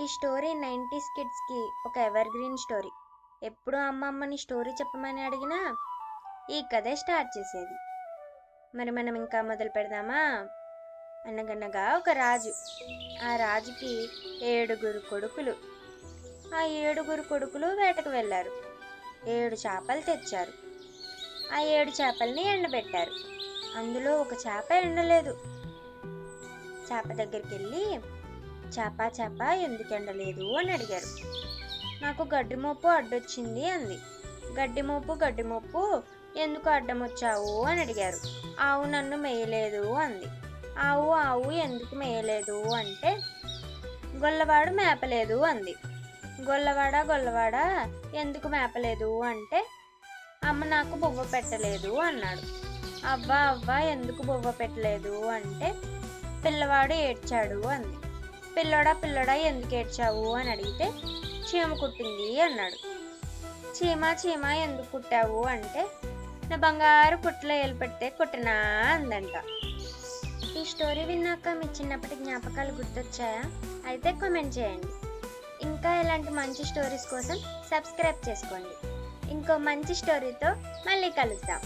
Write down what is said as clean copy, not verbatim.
ఈ story 90s కిడ్స్కి ఒక ఎవర్ గ్రీన్ స్టోరీ. ఎప్పుడు అమ్మమ్మని స్టోరీ చెప్పమని అడిగినా ఈ కథే స్టార్ట్ చేసేది. మరి మనం ఇంకా మొదలు పెడదామా? అనగనగా ఒక రాజు. ఆ రాజుకి 7 కొడుకులు. ఆ 7 కొడుకులు వేటకు వెళ్ళారు. 7 చేపలు తెచ్చారు. ఆ 7 చేపల్ని ఎండబెట్టారు. అందులో ఒక చేప ఎండలేదు. చేప దగ్గరికి వెళ్ళి, చేప చేప ఎందుకు ఎండలేదు అని అడిగారు. నాకు గడ్డి మోపు అడ్డొచ్చింది అంది. గడ్డి మోపు ఎందుకు అడ్డం వచ్చావు అని అడిగారు. ఆవు నన్ను మేయలేదు అంది. ఆవు ఎందుకు మేయలేదు అంటే గొల్లవాడు మేపలేదు అంది. గొల్లవాడ ఎందుకు మేపలేదు అంటే అమ్మ నాకు బువ్వ పెట్టలేదు అన్నాడు. అవ్వ ఎందుకు బువ్వ పెట్టలేదు అంటే పిల్లవాడు ఏడ్చాడు అంది. పిల్లోడా ఎందుకు ఏడ్చావు అని అడిగితే చీమ కుట్టింది అన్నాడు. చీమ ఎందుకు కుట్టావు అంటే నా బంగారు కుట్లో ఏలు పెడితే కుట్టినా అందంట. ఈ స్టోరీ విన్నాక మీ చిన్నప్పటి జ్ఞాపకాలు గుర్తొచ్చాయా? అయితే కామెంట్ చేయండి. ఇంకా ఇలాంటి మంచి స్టోరీస్ కోసం సబ్స్క్రైబ్ చేసుకోండి. ఇంకో మంచి స్టోరీతో మళ్ళీ కలుద్దాం.